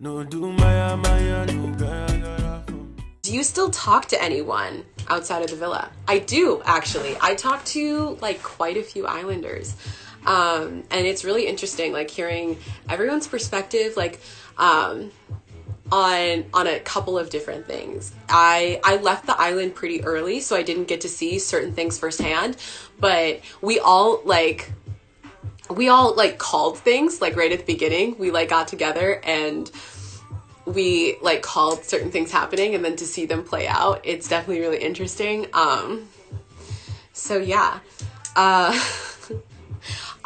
Do you still talk to anyone outside of the villa? I do, actually. I talk to like quite a few islanders. And it's really interesting, like hearing everyone's perspective, like, on a couple of different things. I left the island pretty early, so I didn't get to see certain things firsthand, but we all called things like right at the beginning. We like got together and we like called certain things happening, and then to see them play out, it's definitely really interesting. So yeah.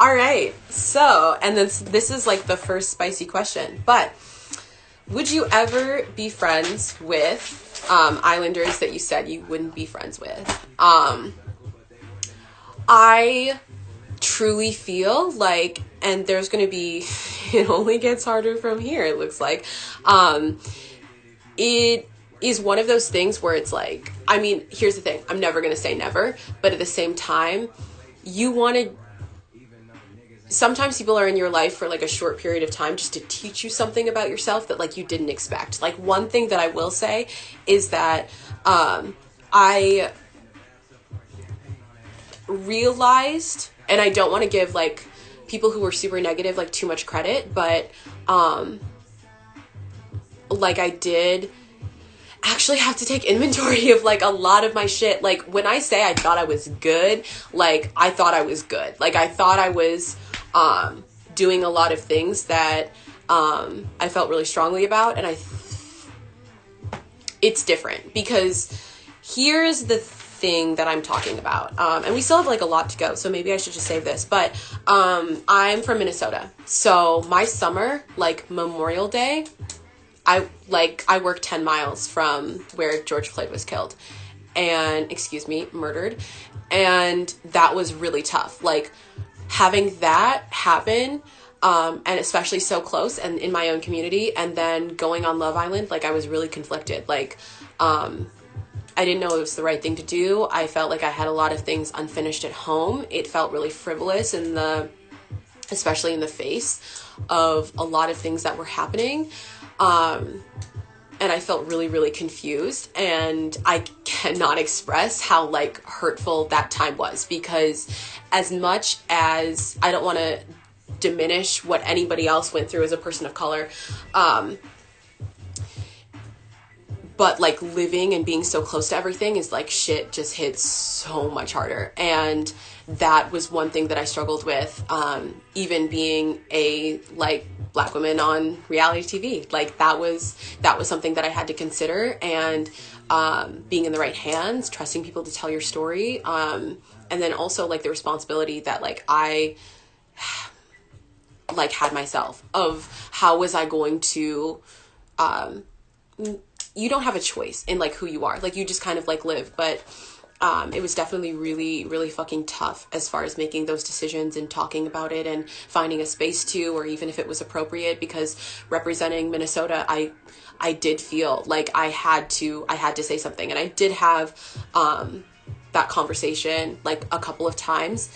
All right. So, and then this is like the first spicy question, but would you ever be friends with islanders that you said you wouldn't be friends with? I truly feel like, and there's going to be, it only gets harder from here, it looks like. It is one of those things where it's like, I mean, here's the thing, I'm never going to say never, but at the same time, sometimes people are in your life for like a short period of time just to teach you something about yourself that like you didn't expect. Like one thing that I will say is that I realized, and I don't want to give like people who were super negative like too much credit, but like I did actually have to take inventory of like a lot of my shit. Like when I say I thought I was good, like I thought I was good. Like I thought I was doing a lot of things that I felt really strongly about, and it's different because here's the thing that I'm talking about, and we still have like a lot to go, so maybe I should just save this, but I'm from Minnesota, so my summer, like Memorial Day, I work 10 miles from where George Floyd was killed and murdered, and that was really tough. Like having that happen, and especially so close and in my own community, and then going on Love Island, like I was really conflicted. Like, I didn't know it was the right thing to do. I felt like I had a lot of things unfinished at home. It felt really frivolous especially in the face of a lot of things that were happening. And I felt really, really confused, and I cannot express how like hurtful that time was, because as much as I don't want to diminish what anybody else went through as a person of color, but like living and being so close to everything is like shit just hits so much harder. And that was one thing that I struggled with, even being a like Black woman on reality TV. Like that was something that I had to consider, and being in the right hands, trusting people to tell your story, and then also like the responsibility that like I like had myself of how was I going to you don't have a choice in like who you are, like you just kind of like live, but it was definitely really, really fucking tough as far as making those decisions and talking about it and finding a space to, or even if it was appropriate, because representing Minnesota, I did feel like I had to say something. And I did have that conversation like a couple of times.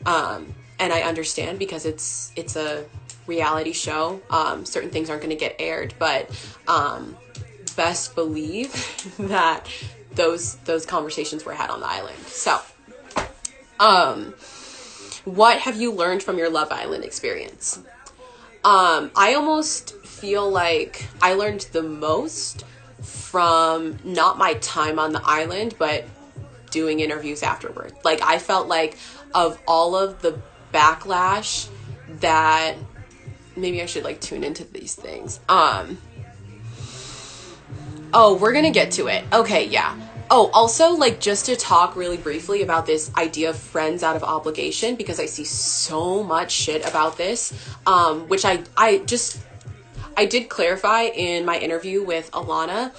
And I understand, because it's a reality show. Certain things aren't going to get aired, but best believe that those conversations were had on the island. So, what have you learned from your Love Island experience? I almost feel like I learned the most from not my time on the island, but doing interviews afterward. Like I felt like of all of the backlash that, maybe I should like tune into these things. Oh, we're gonna get to it. Okay, yeah. Oh, also, like, just to talk really briefly about this idea of friends out of obligation, because I see so much shit about this, which I did clarify in my interview with Alana,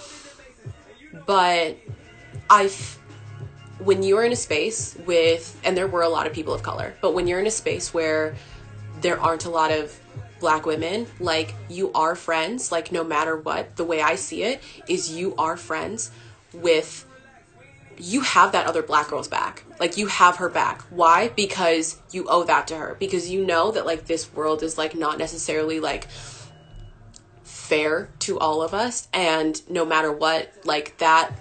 but when you're in a space with, and there were a lot of people of color, but when you're in a space where there aren't a lot of Black women, like, you are friends, like, no matter what, the way I see it is you are friends with, you have that other Black girl's back. Like, you have her back. Why? Because you owe that to her. Because you know that, like, this world is, like, not necessarily, like, fair to all of us, and no matter what, like that,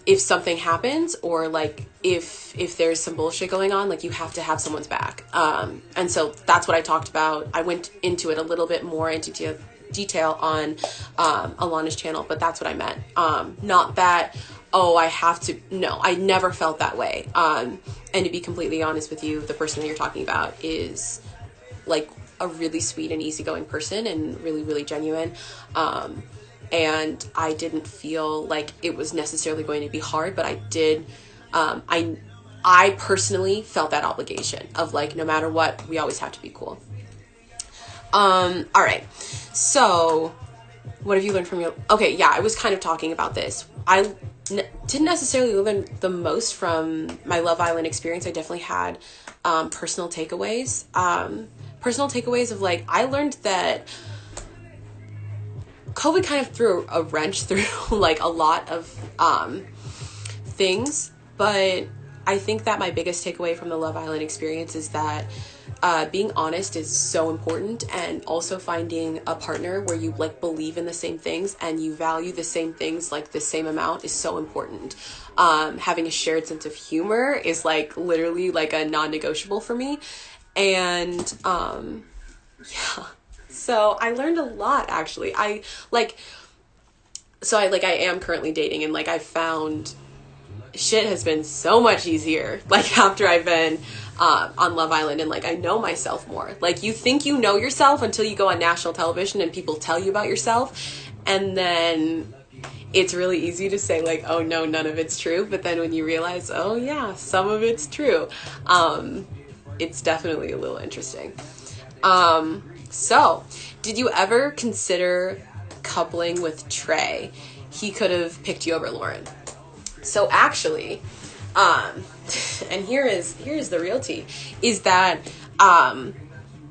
if something happens, or like if there's some bullshit going on, like you have to have someone's back. And so that's what I talked about. I went into it a little bit more into detail on Alana's channel, but that's what I meant. Not that, oh, I have to, no, I never felt that way. And to be completely honest with you, the person that you're talking about is like a really sweet and easygoing person, and really, really genuine. And I didn't feel like it was necessarily going to be hard, but I did, I personally felt that obligation of like, no matter what, we always have to be cool. All right. So what have you learned from your, okay. Yeah. I was kind of talking about this. I didn't necessarily learn the most from my Love Island experience. I definitely had, personal takeaways, of like, I learned that COVID kind of threw a wrench through like a lot of, things, but I think that my biggest takeaway from the Love Island experience is that being honest is so important, and also finding a partner where you like believe in the same things and you value the same things like the same amount is so important. Having a shared sense of humor is like literally like a non-negotiable for me. And yeah, so I learned a lot actually. I am currently dating, and like I found shit has been so much easier like after I've been on Love Island, and like I know myself more. Like you think you know yourself until you go on national television and people tell you about yourself, and then it's really easy to say like, oh no, none of it's true. But then when you realize, oh yeah, some of it's true, it's definitely a little interesting. So did you ever consider coupling with Trey? He could have picked you over Lauren. So actually, and here's the real tea, is that,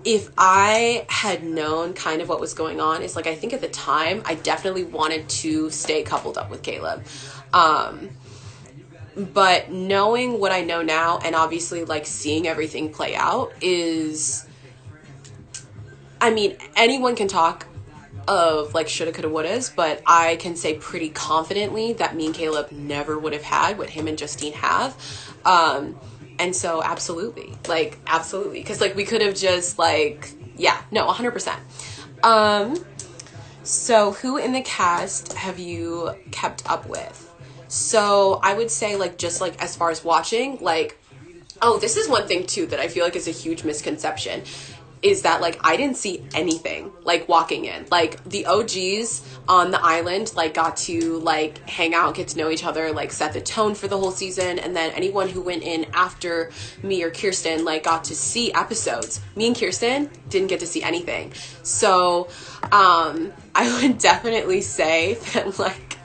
if I had known kind of what was going on, is like, I think at the time I definitely wanted to stay coupled up with Caleb. But knowing what I know now, and obviously like seeing everything play out, is, I mean, anyone can talk of like shoulda, coulda, wouldas, but I can say pretty confidently that me and Caleb never would have had what him and Justine have. And so absolutely, because like we could have just like, yeah, no, 100%. So who in the cast have you kept up with? So I would say like, just like as far as watching, like, oh, this is one thing too that I feel like is a huge misconception, is that like I didn't see anything like walking in. Like the OGs on the island like got to like hang out, get to know each other, like set the tone for the whole season, and then anyone who went in after me or Kirsten like got to see episodes. Me and Kirsten didn't get to see anything. So I would definitely say that like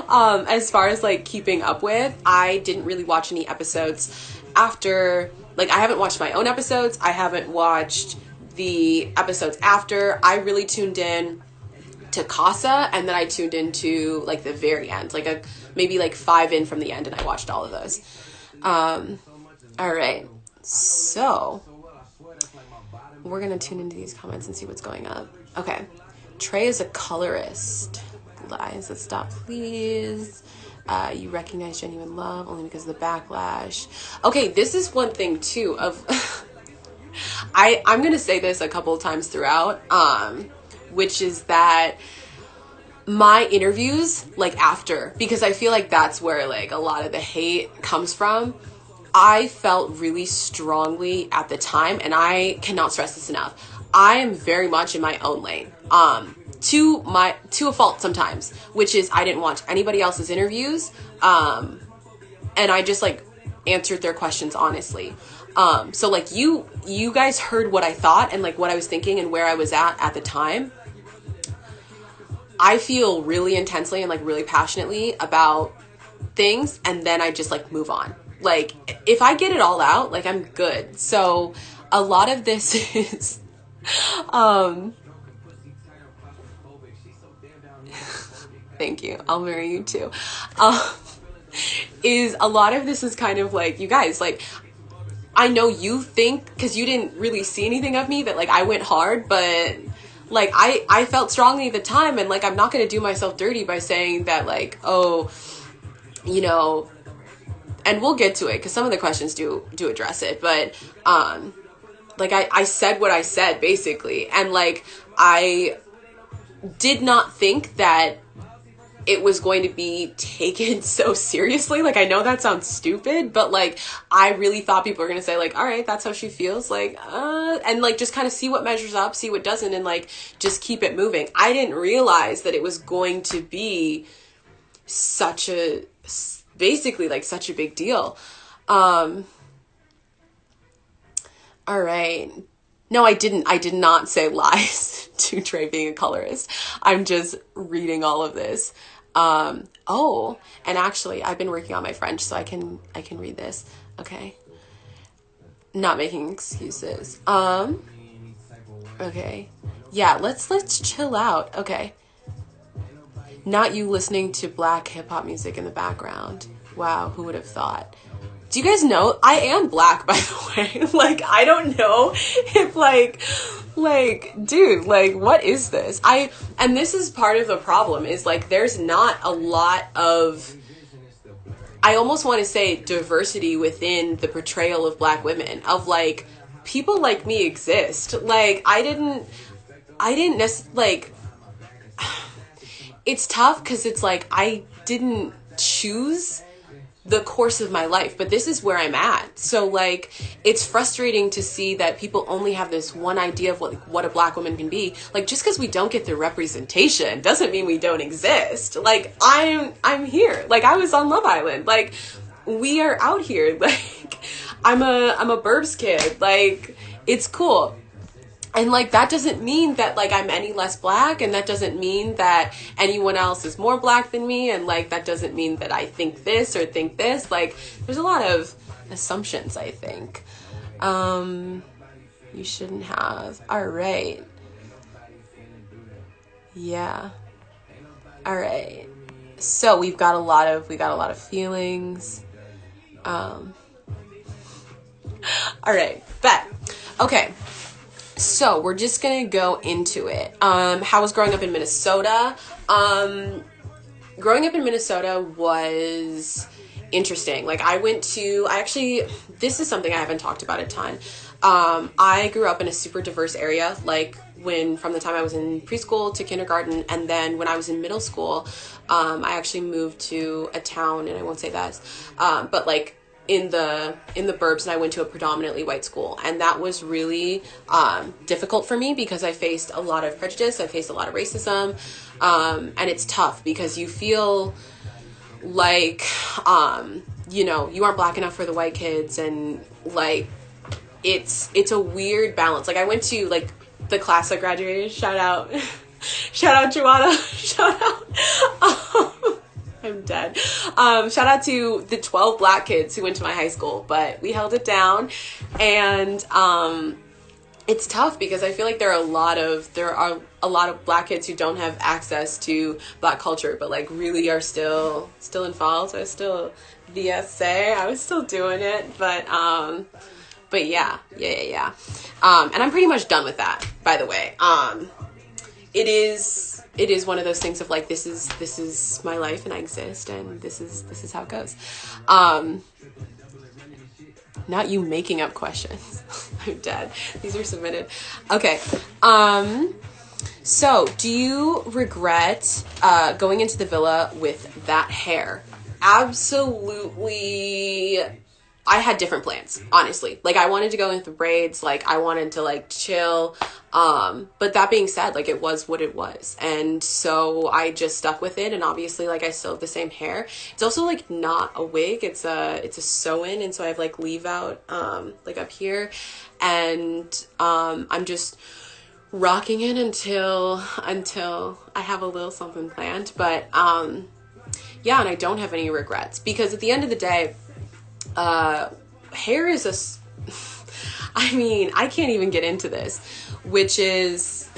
as far as like keeping up with, I didn't really watch any episodes after. Like, I haven't watched my own episodes. I haven't watched the episodes after. I really tuned in to Casa, and then I tuned into, like, the very end. Like, maybe, like, 5 in from the end, and I watched all of those. All right. So, we're going to tune into these comments and see what's going on. Okay. Trey is a colorist. Lies. Let's stop, please. You recognize genuine love only because of the backlash. Okay, this is one thing too of I'm gonna say this a couple of times throughout, which is that my interviews, like after, because I feel like that's where like a lot of the hate comes from, I felt really strongly at the time, and I cannot stress this enough, I am very much in my own lane. To a fault sometimes, which is I didn't watch anybody else's interviews, and I just like answered their questions honestly. So like you guys heard what I thought and like what I was thinking and where I was at the time. I feel really intensely and like really passionately about things, and then I just like move on. Like if I get it all out, like I'm good. So a lot of this is thank you, I'll marry you too, is a lot of this is kind of like, you guys, like, I know you think, because you didn't really see anything of me, that like I went hard, but like, I felt strongly at the time, and like, I'm not going to do myself dirty by saying that, like, oh, you know, and we'll get to it because some of the questions do address it, but like, I said what I said basically, and like, I did not think that it was going to be taken so seriously. Like, I know that sounds stupid, but like, I really thought people were going to say like, all right, that's how she feels. Like, and like, just kind of see what measures up, see what doesn't, and like, just keep it moving. I didn't realize that it was going to be basically like such a big deal. All right. No, I did not say lies to Trey being a colorist. I'm just reading all of this. Oh, and actually I've been working on my French, so I can read this. Okay. Not making excuses. Okay. Yeah, let's chill out. Okay. Not you listening to black hip hop music in the background. Wow, who would have thought? Do you guys know I am black, by the way? Like, I don't know if like, dude, like, what is this? And this is part of the problem, is like, there's not a lot of, I almost want to say, diversity within the portrayal of black women, of like, people like me exist. Like, I didn't like, it's tough because it's like, I didn't choose the course of my life, but this is where I'm at. So like, it's frustrating to see that people only have this one idea of what a black woman can be. Like, just because we don't get the representation doesn't mean we don't exist. Like, I'm here. Like, I was on Love Island. Like, we are out here. Like, I'm a Burbs kid. Like, it's cool. And like, that doesn't mean that like I'm any less black, and that doesn't mean that anyone else is more black than me, and like, that doesn't mean that I think this or think this. Like, there's a lot of assumptions, I think. You shouldn't have. All right. Yeah. All right. So we got a lot of feelings. All right. Bet. Okay. So we're just going to go into it. How was growing up in Minnesota? Growing up in Minnesota was interesting. Like, this is something I haven't talked about a ton. I grew up in a super diverse area, like from the time I was in preschool to kindergarten. And then when I was in middle school, I actually moved to a town, and I won't say that, but like, in the burbs, and I went to a predominantly white school, and that was really difficult for me because I faced a lot of prejudice, I faced a lot of racism, and it's tough because you feel like you aren't black enough for the white kids, and like, it's a weird balance. Like, I went to like the class that graduated, shout out Joanna, shout out. I'm dead. Shout out to the 12 black kids who went to my high school, but we held it down. And it's tough because I feel like there are a lot of black kids who don't have access to black culture, but like really are still involved. So I was still VSA. I was still doing it, but yeah. And I'm pretty much done with that, by the way. It is one of those things of like, this is my life, and I exist, and this is how it goes. Not you making up questions. I'm dead. These were submitted. Okay. So do you regret going into the villa with that hair? Absolutely. I had different plans, honestly. Like, I wanted to go into braids, like, I wanted to, like, chill, but that being said, like, it was what it was, and so I just stuck with it, and obviously, like, I still have the same hair. It's also, like, not a wig, it's a sew-in, and so I have, like, leave out, like, up here, and, I'm just rocking it until I have a little something planned, but, yeah, and I don't have any regrets, because at the end of the day, hair is I mean, I can't even get into this, which is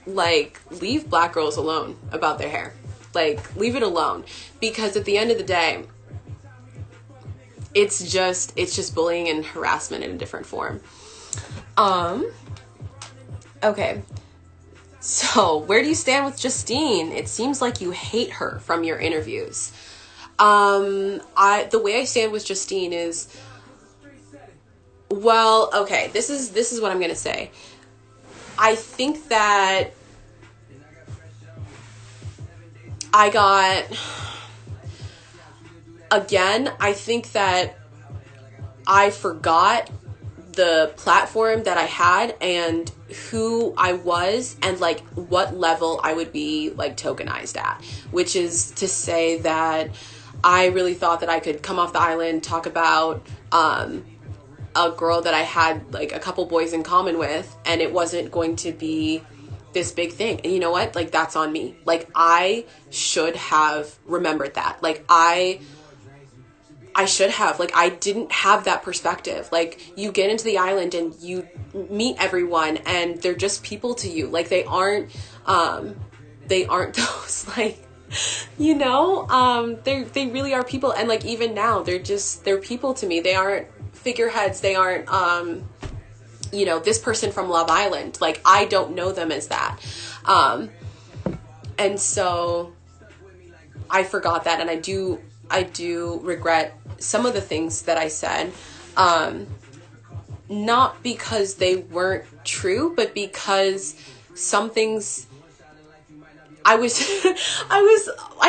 like, leave black girls alone about their hair. Like, leave it alone, because at the end of the day, it's just bullying and harassment in a different form. Okay. So, where do you stand with Justine? It seems like you hate her from your interviews. The way I stand with Justine is, well, okay, this is what I'm gonna say. I think that I think that I forgot the platform that I had and who I was and like what level I would be like tokenized at, which is to say that I really thought that I could come off the island, talk about a girl that I had like a couple boys in common with, and it wasn't going to be this big thing. And you know what? Like, that's on me. Like, I should have remembered that. Like, I should have. Like, I didn't have that perspective. Like, you get into the island and you meet everyone and they're just people to you. Like, they aren't those, like, you know, they really are people. And like, even now, they're people to me. They aren't figureheads. They aren't, you know, this person from Love Island. Like, I don't know them as that. And so I forgot that. And I do regret some of the things that I said, not because they weren't true, but because some things I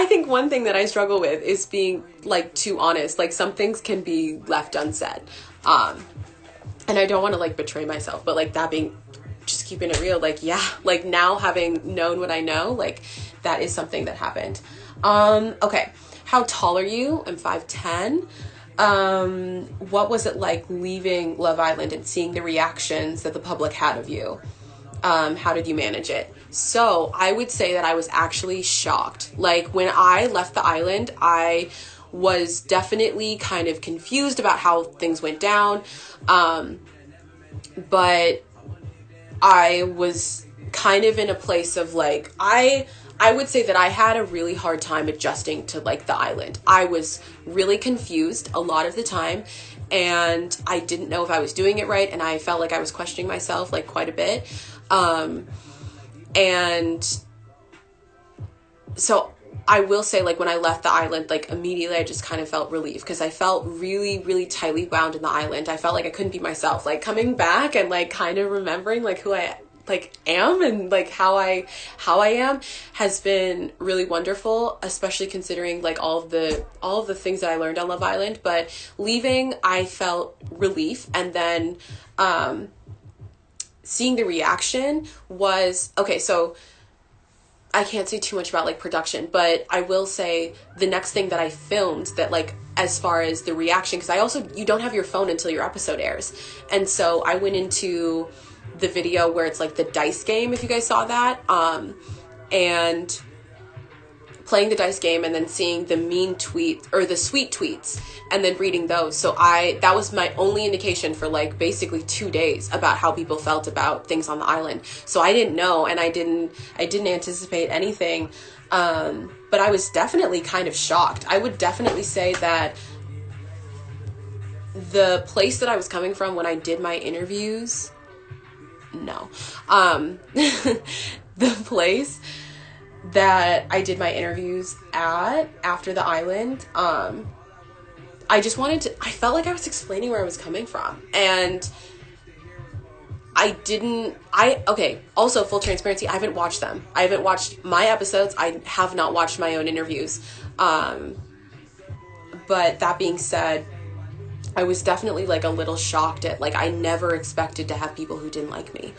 think one thing that I struggle with is being like too honest. Like, some things can be left unsaid. And I don't want to like betray myself, but like, that being, just keeping it real, like, yeah, like now having known what I know, like that is something that happened. Okay. How tall are you? I'm 5'10". What was it like leaving Love Island and seeing the reactions that the public had of you? How did you manage it? So I would say that I was actually shocked. Like, when I left the island, I was definitely kind of confused about how things went down. But I was kind of in a place of like, I would say that I had a really hard time adjusting to like the island. I was really confused a lot of the time, and I didn't know if I was doing it right, and I felt like I was questioning myself like quite a bit. And so I will say, like, when I left the island, like, immediately I just kind of felt relief, because I felt really, really tightly bound in the island. I felt like I couldn't be myself. Like, coming back and like kind of remembering like who I like am and like how I am has been really wonderful, especially considering like all of the things that I learned on Love Island. But leaving, I felt relief, and then seeing the reaction was okay. So I can't say too much about like production, but I will say the next thing that I filmed that, like, as far as the reaction, because you don't have your phone until your episode airs. And so I went into the video where it's like the dice game, if you guys saw that, and playing the dice game and then seeing the mean tweet or the sweet tweets and then reading those. So that was my only indication for like basically 2 days about how people felt about things on the island. So I didn't know, and I didn't anticipate anything. But I was definitely kind of shocked. I would definitely say that the place that I was coming from when I did my interviews, the place that I did my interviews at after the island, I felt like I was explaining where I was coming from, and also full transparency, I haven't watched them. I haven't watched my episodes. I have not watched my own interviews. But that being said, I was definitely like a little shocked at, like, I never expected to have people who didn't like me.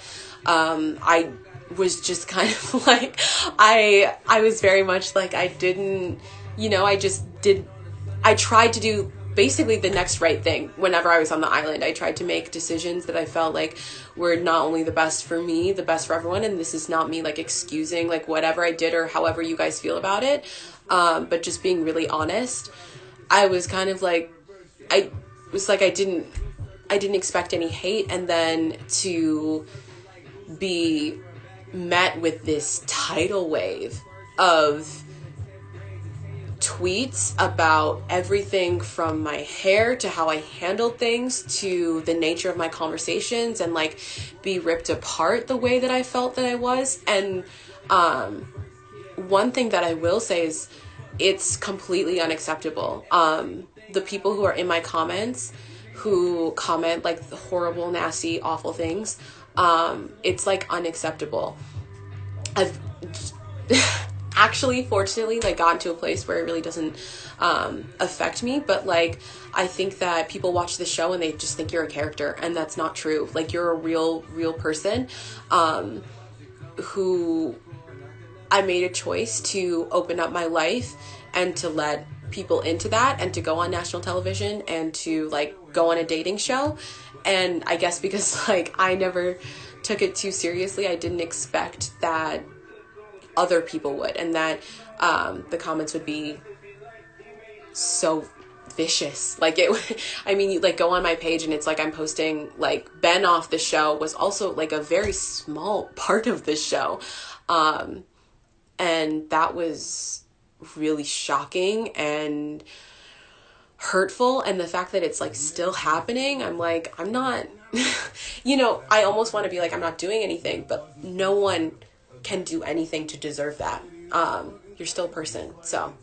I was just kind of like, I was very much like, I didn't, I tried to do basically the next right thing whenever I was on the island. I tried to make decisions that I felt like were not only the best for me, the best for everyone. And this is not me like excusing like whatever I did or however you guys feel about it. But just being really honest, I was kind of like, I didn't expect any hate, and then to be met with this tidal wave of tweets about everything from my hair to how I handled things to the nature of my conversations, and like be ripped apart the way that I felt that I was. And one thing that I will say is it's completely unacceptable. The people who are in my comments who comment like the horrible, nasty, awful things, it's like unacceptable. I've actually, fortunately, like gotten to a place where it really doesn't affect me, but like I think that people watch the show and they just think you're a character, and that's not true. Like, you're a real person who I made a choice to open up my life and to let people into that, and to go on national television, and to like go on a dating show. And I guess because like I never took it too seriously, I didn't expect that other people would, and that the comments would be so vicious. Like, it, I mean, you like go on my page and it's like I'm posting like Ben off the show was also like a very small part of the show, and that was really shocking and hurtful. And the fact that it's like still happening, I'm like, I'm not you know, I almost want to be like, I'm not doing anything, but no one can do anything to deserve that. You're still a person. So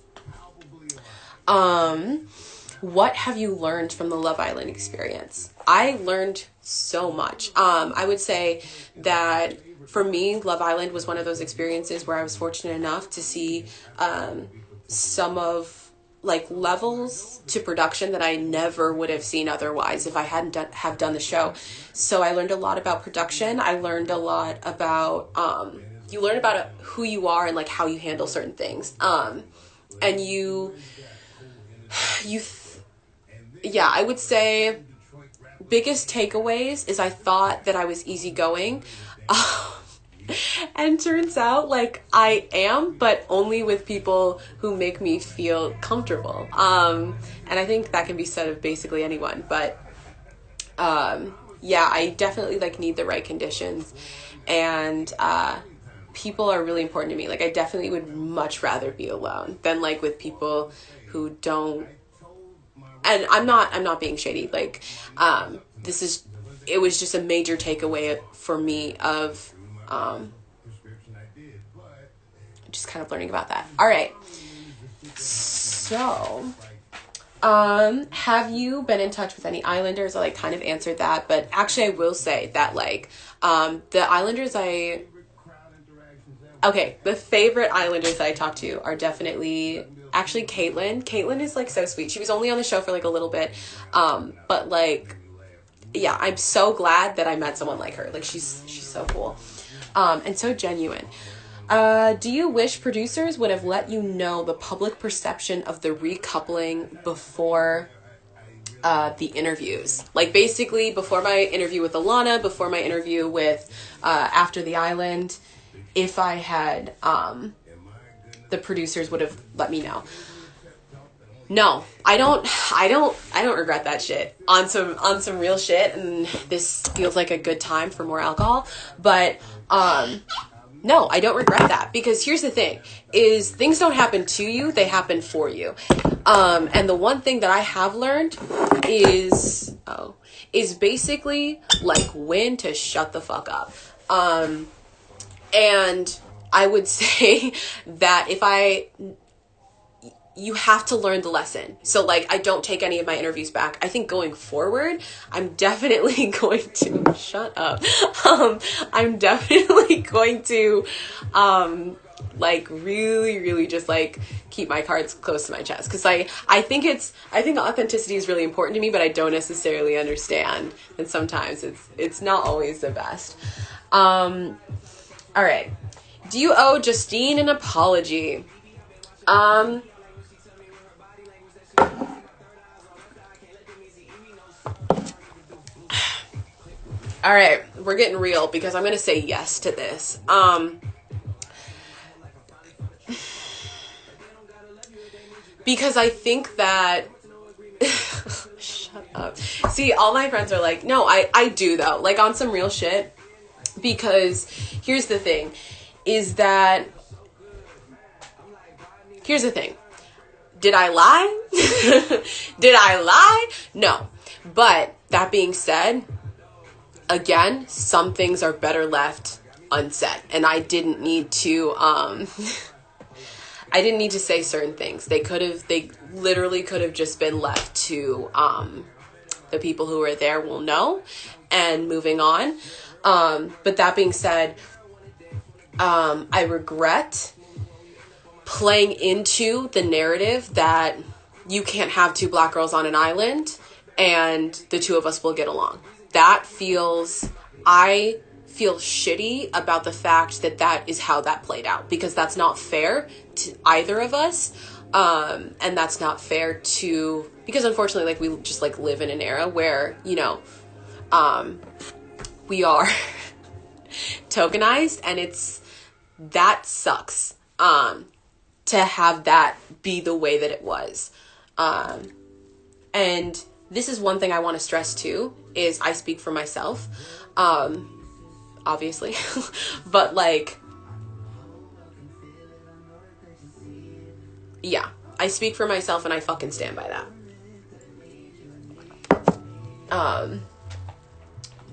what have you learned from the Love Island experience? I learned so much. I would say that for me, Love Island was one of those experiences where I was fortunate enough to see some of like levels to production that I never would have seen otherwise if I hadn't have done the show. So I learned a lot about production. I learned a lot about you learn about who you are and like how you handle certain things. And yeah, I would say biggest takeaways is I thought that I was easygoing. And turns out like I am, but only with people who make me feel comfortable. And I think that can be said of basically anyone, but yeah, I definitely like need the right conditions, and people are really important to me. Like, I definitely would much rather be alone than like with people who don't. And I'm not being shady. Like, it was just a major takeaway for me of just kind of learning about that. All right. So, have you been in touch with any Islanders? I like kind of answered that, but actually I will say that like, the Islanders the favorite Islanders I talked to are definitely actually Caitlin. Caitlin is like so sweet. She was only on the show for like a little bit. But like, yeah, I'm so glad that I met someone like her. Like, she's so cool. And so genuine. Do you wish producers would have let you know the public perception of the recoupling before the interviews? Like, basically before my interview with Alana, before my interview with After the Island, if I had the producers would have let me know. No, I don't regret that shit on some real shit, and this feels like a good time for more alcohol, but no, I don't regret that, because here's the thing is things don't happen to you, they happen for you. And the one thing that I have learned is basically like when to shut the fuck up. And I would say that you have to learn the lesson. So like, I don't take any of my interviews back. I think going forward, I'm definitely going to shut up. I'm definitely going to, like really just like keep my cards close to my chest. Cause I think authenticity is really important to me, but I don't necessarily understand. And sometimes it's not always the best. All right. Do you owe Justine an apology? All right, we're getting real because I'm going to say yes to this. Because I think that shut up. See, all my friends are like, no, I do though, like on some real shit, because here's the thing. Did I lie? Did I lie? No. But that being said, again, some things are better left unsaid. And I didn't need to, I didn't need to say certain things. They literally could have just been left to, the people who were there will know and moving on. But that being said, I regret playing into the narrative that you can't have two black girls on an island and the two of us will get along. I feel shitty about the fact that that is how that played out, because that's not fair to either of us. And that's not fair to, because unfortunately, like, we just like live in an era where, you know, we are tokenized, and that sucks, to have that be the way that it was. And this is one thing I want to stress too, is I speak for myself, obviously, but like, yeah, I speak for myself and I fucking stand by that.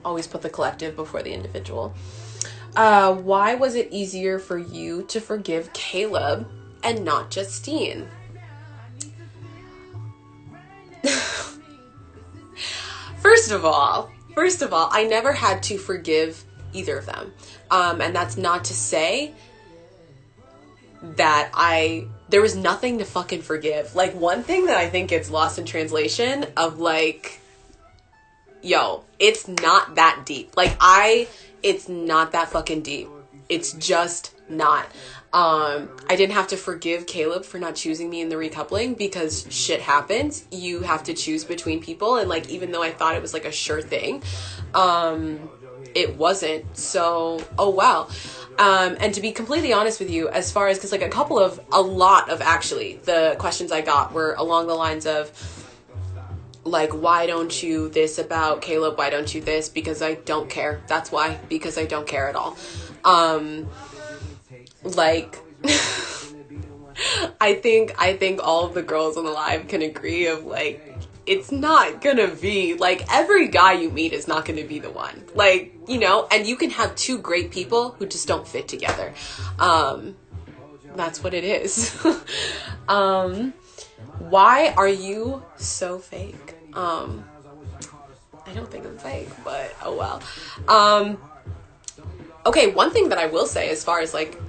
Always put the collective before the individual. Why was it easier for you to forgive Caleb and not Justine? First of all, I never had to forgive either of them. And that's not to say that there was nothing to fucking forgive. Like, one thing that I think gets lost in translation of like, yo, it's not that deep. Like, it's not that fucking deep. It's just not. I didn't have to forgive Caleb for not choosing me in the recoupling, because shit happens. You have to choose between people. And like, even though I thought it was like a sure thing, it wasn't. So, oh wow. And to be completely honest with you, as far as, cause like a lot of actually the questions I got were along the lines of like, why don't you this about Caleb? Why don't you this? Because I don't care. That's why, because I don't care at all. Like, I think all of the girls on the live can agree of like, it's not gonna be like, every guy you meet is not gonna be the one, like, you know, and you can have two great people who just don't fit together. That's what it is. Why are you so fake? I don't think I'm fake, but oh well. Okay, one thing that I will say as far as like,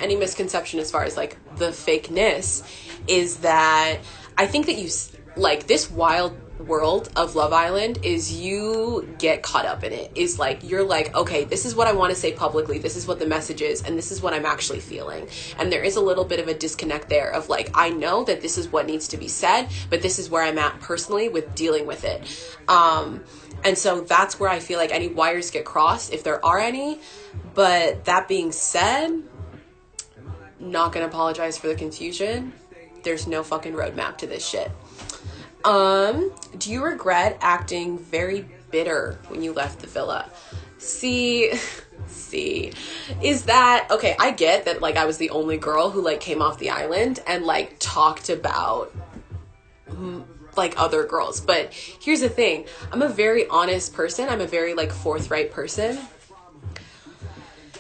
any misconception as far as like the fakeness is that I think that you, like, this wild world of Love Island is, you get caught up in it. Is like, you're like, okay, this is what I want to say publicly. This is what the message is. And this is what I'm actually feeling. And there is a little bit of a disconnect there of like, I know that this is what needs to be said, but this is where I'm at personally with dealing with it. And so that's where I feel like any wires get crossed, if there are any. But that being said, not gonna apologize for the confusion. There's no fucking roadmap to this shit. Do you regret acting very bitter when you left the villa? See, is that, okay, I get that, like, I was the only girl who, like, came off the island and, like, talked about, like, other girls. But here's the thing. I'm a very honest person. I'm a very, like, forthright person.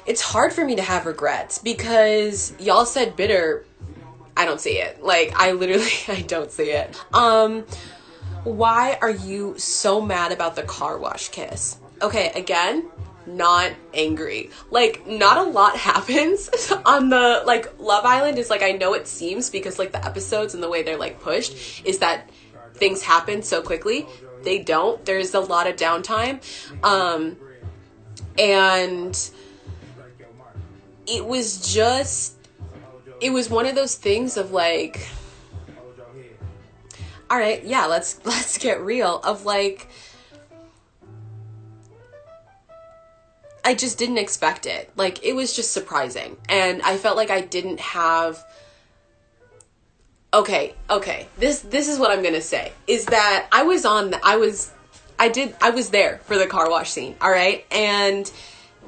It's hard for me to have regrets because y'all said bitter. I don't see it. Like, I don't see it. Why are you so mad about the car wash kiss? Okay, again, not angry. Like, not a lot happens on the, like, Love Island is, like, I know it seems, because, like, the episodes and the way they're, like, pushed is that things happen so quickly. They don't. There's a lot of downtime. And it was one of those things of like, all right, yeah, let's get real, of like, I just didn't expect it. Like, it was just surprising. And I felt like I didn't have, okay, this is what I'm gonna say, is that I was there for the car wash scene, all right? And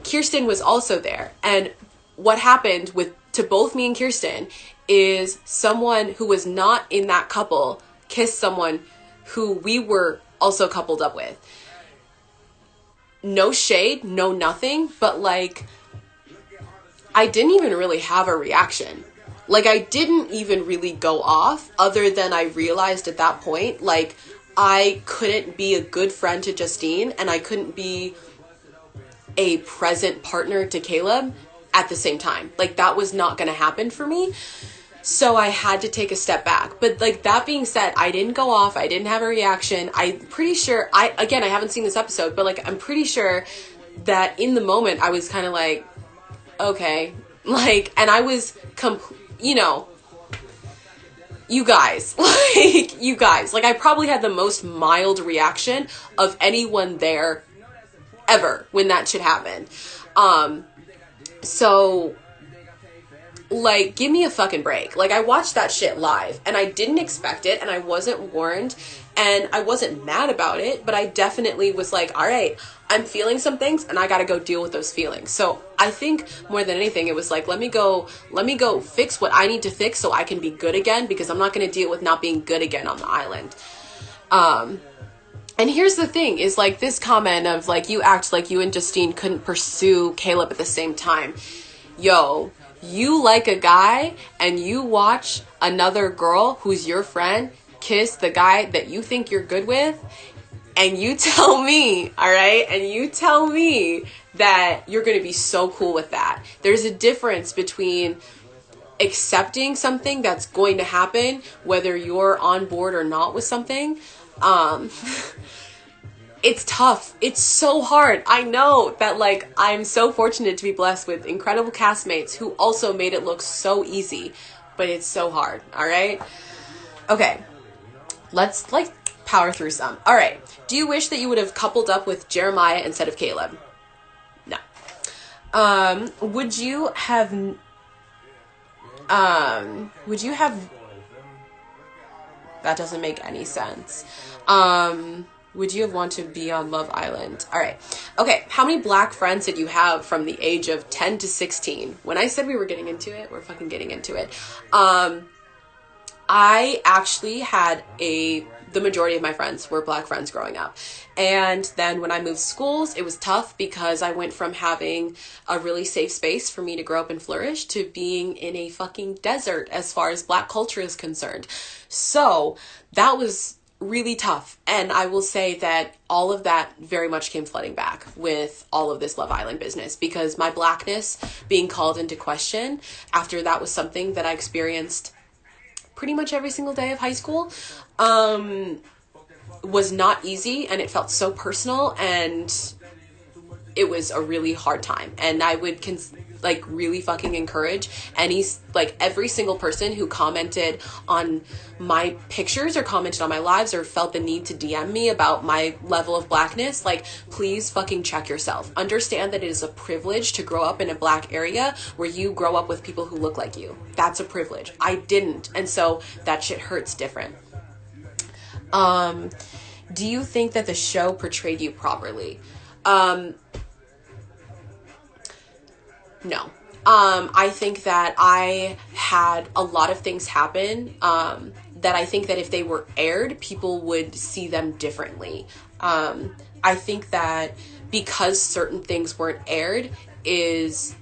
Kirsten was also there. And what happened to both me and Kirsten is someone who was not in that couple kissed someone who we were also coupled up with. No shade, no nothing, but like, I didn't even really have a reaction. Like, I didn't even really go off, other than I realized at that point, like, I couldn't be a good friend to Justine, and I couldn't be a present partner to Caleb at the same time. Like, that was not going to happen for me. So I had to take a step back. But like, that being said, I didn't go off. I didn't have a reaction. I'm pretty sure, I haven't seen this episode, but like, I'm pretty sure that in the moment I was kind of like, okay, like, and I was, you know, you guys, like, I probably had the most mild reaction of anyone there ever when that shit happened. So, like, give me a fucking break. Like, I watched that shit live, and I didn't expect it, and I wasn't warned, and I wasn't mad about it, but I definitely was like, all right, I'm feeling some things, and I gotta go deal with those feelings. So I think more than anything, it was like, let me go fix what I need to fix so I can be good again, because I'm not gonna deal with not being good again on the island. And here's the thing, is like, this comment of like, you act like you and Justine couldn't pursue Caleb at the same time. Yo, you like a guy and you watch another girl who's your friend kiss the guy that you think you're good with, and you tell me, all right, and you tell me that you're going to be so cool with that. There's a difference between accepting something that's going to happen, whether you're on board or not with something. It's tough. It's so hard. I know that, like, I'm so fortunate to be blessed with incredible castmates who also made it look so easy, but it's so hard. All right. Okay. Let's like power through some. All right. Do you wish that you would have coupled up with Jeremiah instead of Caleb? No. Would you have, that doesn't make any sense. Would you have wanted to be on Love Island? All right. Okay. How many black friends did you have from the age of 10 to 16? When I said we were getting into it, we're fucking getting into it. I actually had the majority of my friends were black friends growing up. And then when I moved schools, it was tough because I went from having a really safe space for me to grow up and flourish to being in a fucking desert as far as black culture is concerned. So that was really tough. And I will say that all of that very much came flooding back with all of this Love Island business, because my blackness being called into question after that was something that I experienced pretty much every single day of high school, was not easy, and it felt so personal, and it was a really hard time. And I would really fucking encourage every single person who commented on my pictures or commented on my lives or felt the need to DM me about my level of blackness, like, please fucking check yourself. Understand that it is a privilege to grow up in a black area where you grow up with people who look like you. That's a privilege. I didn't. And so that shit hurts different. Do you think that the show portrayed you properly? No. I think that I had a lot of things happen, that I think that if they were aired, people would see them differently. I think that because certain things weren't aired is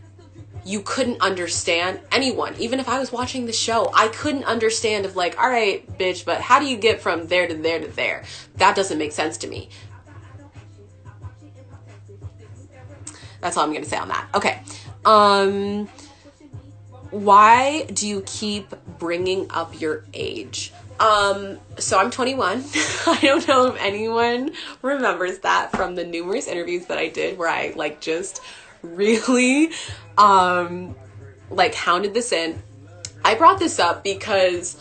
you couldn't understand anyone. Even if I was watching the show, I couldn't understand of like, all right, bitch, but how do you get from there to there to there? That doesn't make sense to me. That's all I'm going to say on that. Okay. Why do you keep bringing up your age? So I'm 21. I don't know if anyone remembers that from the numerous interviews that I did where I just really, hounded this in. I brought this up because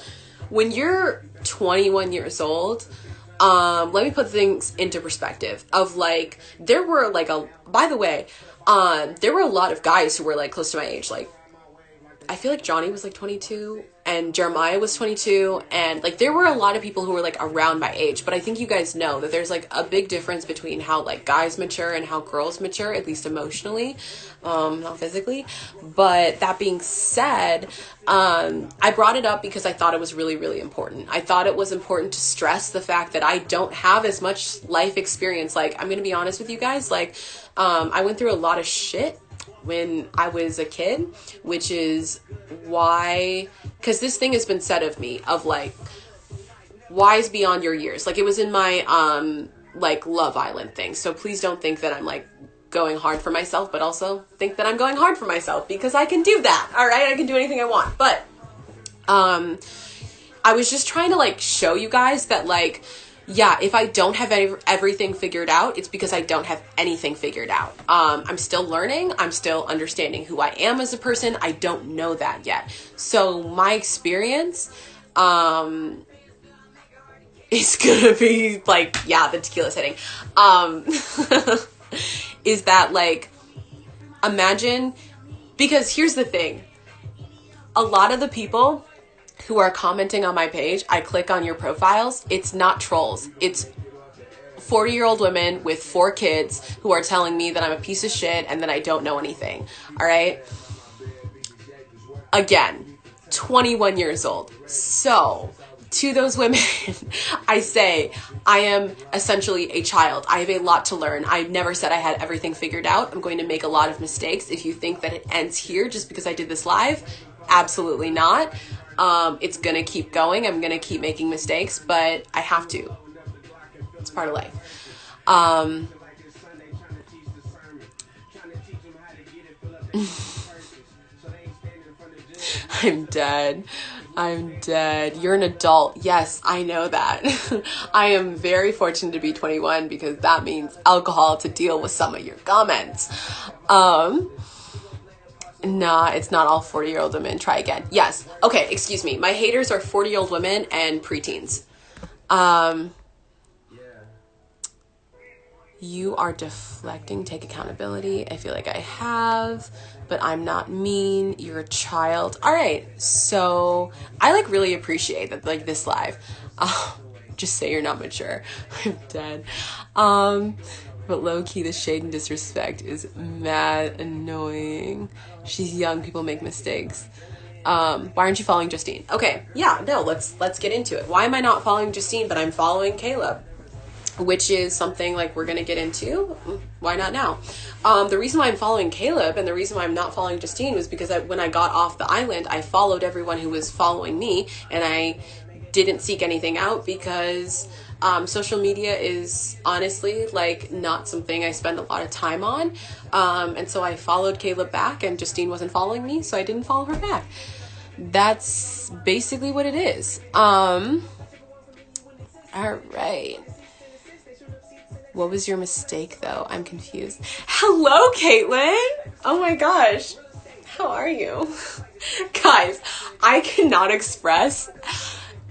when you're 21 years old, let me put things into perspective of there were by the way, there were a lot of guys who were close to my age, I feel like Johnny was like 22 and Jeremiah was 22, and like there were a lot of people who were like around my age, but I think you guys know that there's like a big difference between how like guys mature and how girls mature, at least emotionally, not physically. But that being said, I brought it up because I thought it was really, really important. I thought it was important to stress the fact that I don't have as much life experience. Like, I'm gonna be honest with you guys, like I went through a lot of shit when I was a kid, which is why, because this thing has been said of me, of like, wise beyond your years. Like, it was in my like Love Island thing, so please don't think that I'm like going hard for myself, but also think that I'm going hard for myself, because I can do that. All right, I can do anything I want. But I was just trying to like show you guys that, like, yeah, if I don't have everything figured out, it's because I don't have anything figured out. I'm still learning. I'm still understanding who I am as a person. I don't know that yet. So my experience is gonna be like, yeah, the tequila's hitting. Is that like, imagine, because here's the thing. A lot of the people who are commenting on my page, I click on your profiles, it's not trolls. It's 40-year-old women with 4 kids who are telling me that I'm a piece of shit and that I don't know anything. All right? Again, 21 years old. So, to those women, I say, I am essentially a child. I have a lot to learn. I never said I had everything figured out. I'm going to make a lot of mistakes. If you think that it ends here just because I did this live, absolutely not. It's gonna keep going. I'm gonna keep making mistakes, but I have to. It's part of life. I'm dead. I'm dead. You're an adult. Yes, I know that. I am very fortunate to be 21 because that means alcohol to deal with some of your comments. Nah, it's not all 40-year-old women. Try again. Yes. Okay, excuse me. My haters are 40-year-old women and preteens. You are deflecting. Take accountability. I feel like I have, but I'm not mean. You're a child. All right. So I like really appreciate that, like, this live. Just say you're not mature. I'm dead. But low-key, the shade and disrespect is mad annoying. She's young. People make mistakes. Why aren't you following Justine? Okay, yeah, no, let's get into it. Why am I not following Justine, but I'm following Caleb? Which is something, like, we're going to get into. Why not now? The reason why I'm following Caleb and the reason why I'm not following Justine was because when I got off the island, I followed everyone who was following me, and I didn't seek anything out because social media is honestly like not something I spend a lot of time on. And so I followed Caleb back, and Justine wasn't following me, so I didn't follow her back. That's basically what it is. All right. What was your mistake, though? I'm confused. Hello, Caitlin. Oh my gosh. How are you? Guys, I cannot express.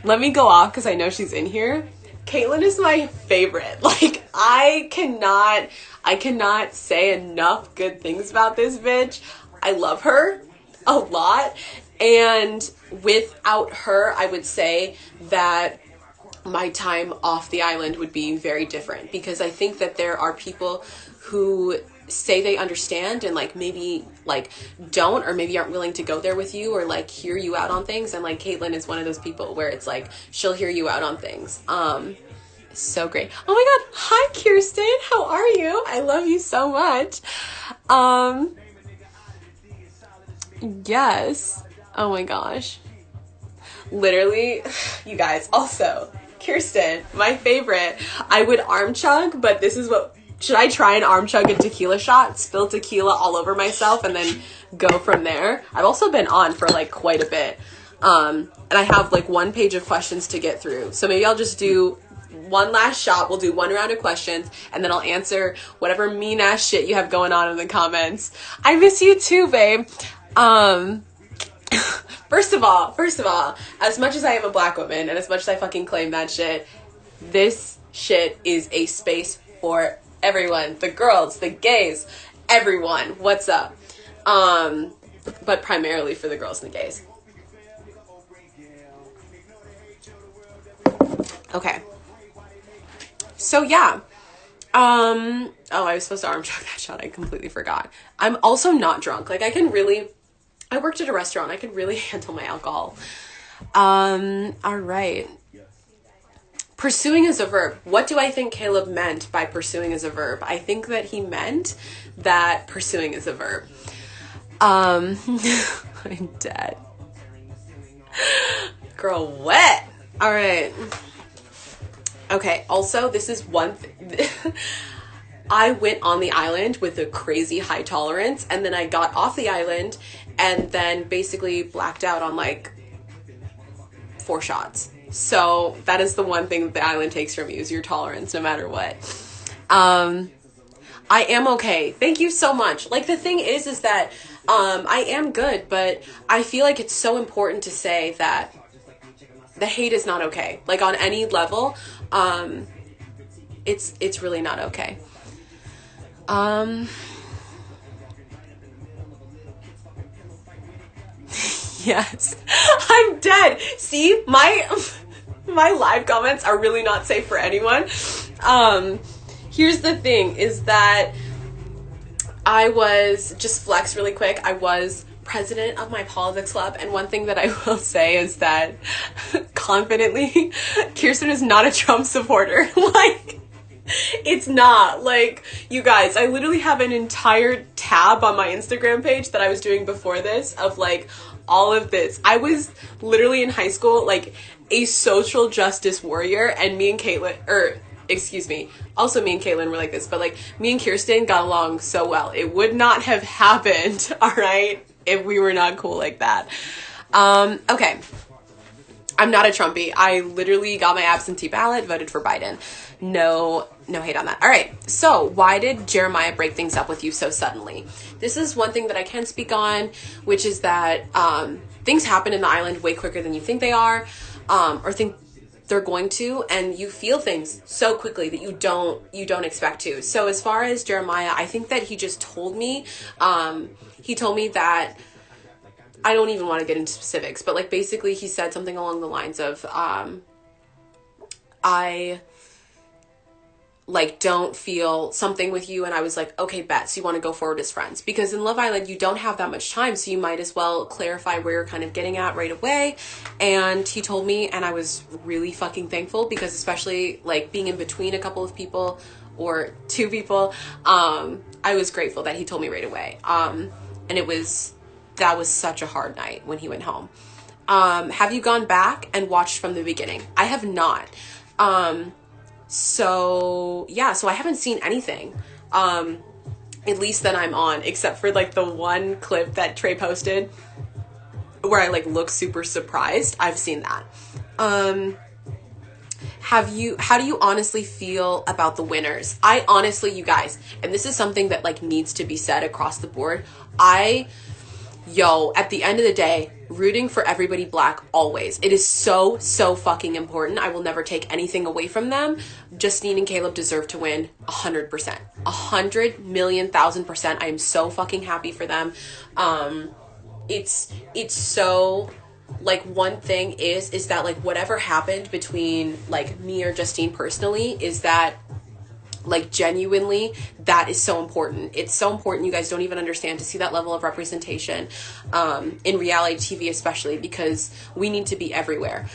Let me go off because I know she's in here. Caitlin is my favorite. Like, I cannot say enough good things about this bitch. I love her a lot. And without her, I would say that my time off the island would be very different, because I think that there are people who say they understand and like maybe like don't, or maybe aren't willing to go there with you or like hear you out on things. And like Caitlin is one of those people where it's like she'll hear you out on things. So great. Oh my god, hi Kirsten, how are you? I love you so much. Yes, oh my gosh, literally. You guys, also Kirsten, my favorite. I would arm chug, but this is what, should I try and arm chug a tequila shot, spill tequila all over myself, and then go from there? I've also been on for like quite a bit. And I have like 1 page of questions to get through. So maybe I'll just do one last shot. We'll do 1 round of questions, and then I'll answer whatever mean ass shit you have going on in the comments. I miss you too, babe. First of all, as much as I am a black woman and as much as I fucking claim that shit, this shit is a space for everyone. The girls, the gays, everyone. What's up? but primarily for the girls and the gays. Okay. So yeah. Oh, I was supposed to arm chug that shot. I completely forgot. I'm also not drunk. Like I worked at a restaurant. I could really handle my alcohol. All right. Pursuing is a verb. What do I think Caleb meant by pursuing is a verb? I think that he meant that pursuing is a verb. I'm dead. Girl, wet. All right. Okay, also, this is one thing. I went on the island with a crazy high tolerance, and then I got off the island and then basically blacked out on like 4 shots. So that is the one thing that the island takes from you, is your tolerance, no matter what. I am okay. Thank you so much. Like, the thing is that I am good, but I feel like it's so important to say that the hate is not okay. Like, on any level, it's really not okay. Yes, I'm dead. See, my live comments are really not safe for anyone. Here's the thing, is that I was, just flex really quick, I was president of my politics club, and one thing that I will say is that confidently, Kirsten is not a Trump supporter. Like, it's not. Like, you guys, I literally have an entire tab on my Instagram page that I was doing before this of like all of this. I was literally in high school like a social justice warrior, and me and Caitlin, also me and Caitlin were like this, but like me and Kirsten got along so well. It would not have happened, all right, if we were not cool like that. Okay. I'm not a Trumpy. I literally got my absentee ballot, voted for Biden. No hate on that. All right. So why did Jeremiah break things up with you so suddenly? This is one thing that I can speak on, which is that things happen in the island way quicker than you think they are, or think they're going to, and you feel things so quickly that you don't expect to. So as far as Jeremiah, I think that he just told me, he told me that, I don't even want to get into specifics, but like basically he said something along the lines of, I like don't feel something with you, and I was like, okay, bet, so you want to go forward as friends, because in Love Island you don't have that much time, so you might as well clarify where you're kind of getting at right away. And he told me, and I was really fucking thankful, because especially like being in between a couple of people or 2 people, I was grateful that he told me right away. And that was such a hard night when he went home. Have you gone back and watched from the beginning? I have not. So yeah, so I haven't seen anything, at least that I'm on, except for like the one clip that Trey posted where I like look super surprised. I've seen that. How do you honestly feel about the winners? I honestly, you guys, and this is something that like needs to be said across the board. At the end of the day, rooting for everybody black always. It is so fucking important. I will never take anything away from them. Justine and Caleb deserve to win 100%. 100,000,000%. I am so fucking happy for them. It's so, like, one thing is that like whatever happened between like me or Justine personally, is that like genuinely that is so important. It's so important, you guys don't even understand, to see that level of representation in reality TV, especially because we need to be everywhere.